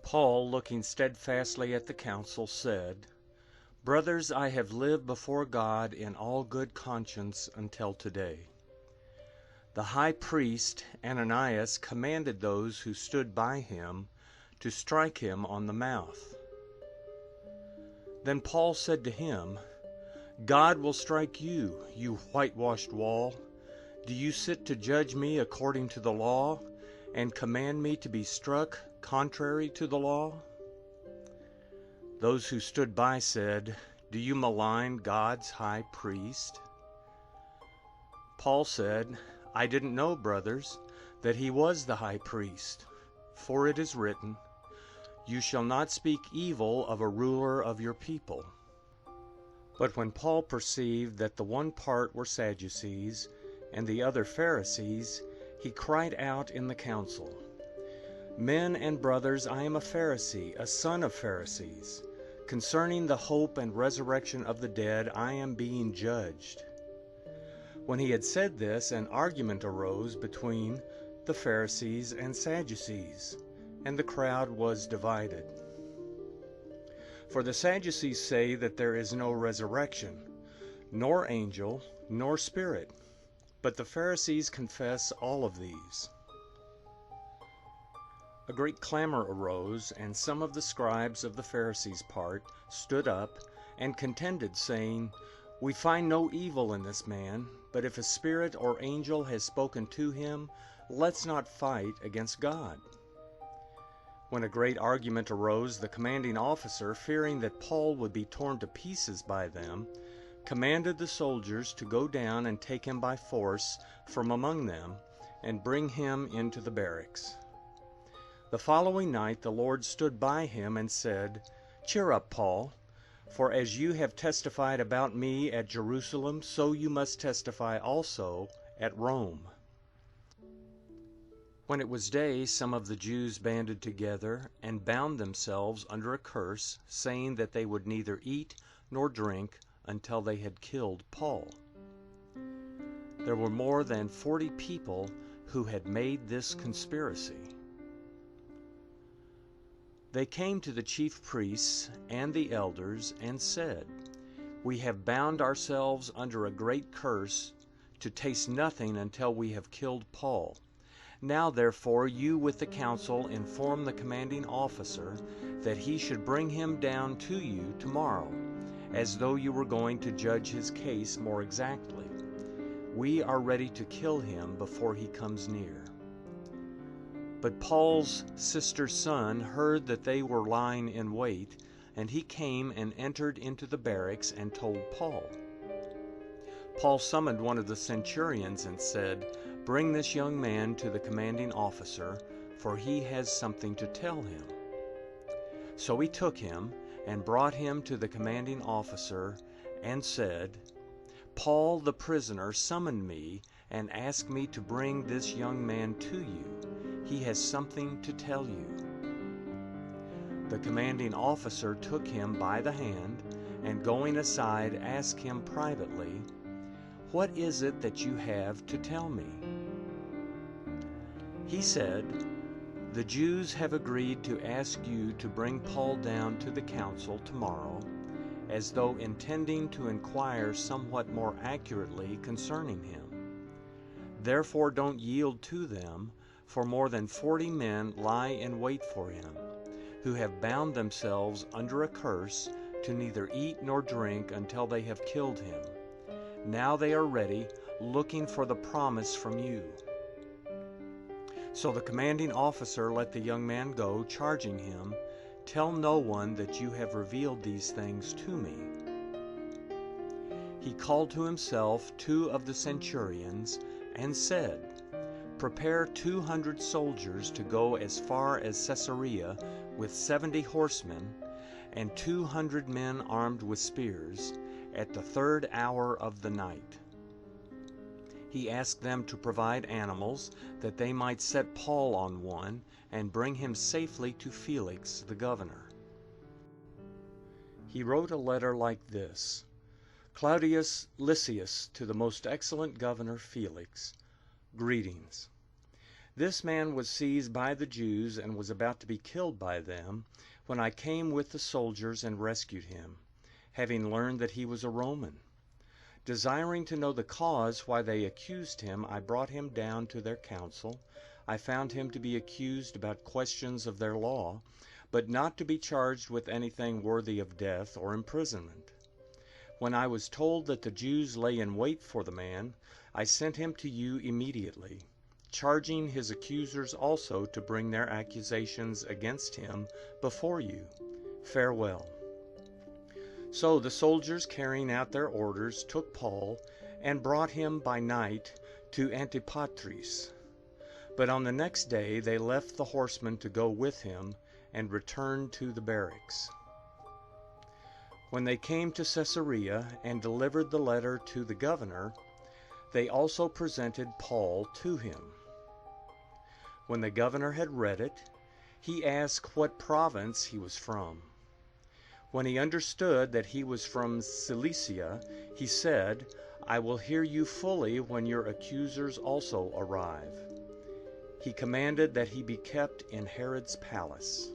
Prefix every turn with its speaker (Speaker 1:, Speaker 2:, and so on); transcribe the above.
Speaker 1: Paul, looking steadfastly at the council, said, "Brothers, I have lived before God in all good conscience until today." The high priest Ananias commanded those who stood by him to strike him on the mouth. Then Paul said to him, "God will strike you, you whitewashed wall. Do you sit to judge me according to the law, and command me to be struck contrary to the law?" Those who stood by said, "Do you malign God's high priest?" Paul said, "I didn't know, brothers, that he was the high priest. For it is written, 'You shall not speak evil of a ruler of your people.'" But when Paul perceived that the one part were Sadducees and the other Pharisees, he cried out in the council, "Men and brothers, I am a Pharisee, a son of Pharisees. Concerning the hope and resurrection of the dead, I am being judged." When he had said this, an argument arose between the Pharisees and Sadducees, and the crowd was divided. For the Sadducees say that there is no resurrection, nor angel, nor spirit, but the Pharisees confess all of these. A great clamor arose, and some of the scribes of the Pharisees' part stood up and contended, saying, "We find no evil in this man, but if a spirit or angel has spoken to him, let's not fight against God." When a great argument arose, the commanding officer, fearing that Paul would be torn to pieces by them, commanded the soldiers to go down and take him by force from among them and bring him into the barracks. The following night the Lord stood by him and said, "Cheer up, Paul, for as you have testified about me at Jerusalem, so you must testify also at Rome." When it was day, some of the Jews banded together and bound themselves under a curse, saying that they would neither eat nor drink until they had killed Paul. There were more than 40 people who had made this conspiracy. They came to the chief priests and the elders and said, "We have bound ourselves under a great curse to taste nothing until we have killed Paul. Now therefore you with the council inform the commanding officer that he should bring him down to you tomorrow, as though you were going to judge his case more exactly. We are ready to kill him before he comes near." But Paul's sister's son heard that they were lying in wait, and he came and entered into the barracks and told Paul. Paul summoned one of the centurions and said, "Bring this young man to the commanding officer, for he has something to tell him." So he took him and brought him to the commanding officer and said, "Paul the prisoner summoned me and asked me to bring this young man to you. He has something to tell you." The commanding officer took him by the hand and going aside asked him privately, "What is it that you have to tell me?" He said, "The Jews have agreed to ask you to bring Paul down to the council tomorrow, as though intending to inquire somewhat more accurately concerning him. Therefore don't yield to them, for more than 40 men lie in wait for him, who have bound themselves under a curse to neither eat nor drink until they have killed him. Now they are ready, looking for the promise from you." So the commanding officer let the young man go, charging him, "Tell no one that you have revealed these things to me." He called to himself 2 of the centurions and said, "Prepare 200 soldiers to go as far as Caesarea with 70 horsemen and 200 men armed with spears at the 3rd hour of the night." He asked them to provide animals that they might set Paul on one and bring him safely to Felix the governor. He wrote a letter like this: "Claudius Lysias to the most excellent governor Felix, greetings. This man was seized by the Jews and was about to be killed by them, when I came with the soldiers and rescued him, having learned that he was a Roman. Desiring to know the cause why they accused him, I brought him down to their council. I found him to be accused about questions of their law, but not to be charged with anything worthy of death or imprisonment. When I was told that the Jews lay in wait for the man, I sent him to you immediately, charging his accusers also to bring their accusations against him before you. Farewell. So the soldiers, carrying out their orders, took Paul and brought him by night to Antipatris. But on the next day they left the horsemen to go with him and returned to the barracks. When they came to Caesarea and delivered the letter to the governor, they also presented Paul to him. When the governor had read it, he asked what province he was from. When he understood that he was from Cilicia, he said, "I will hear you fully when your accusers also arrive." He commanded that he be kept in Herod's palace.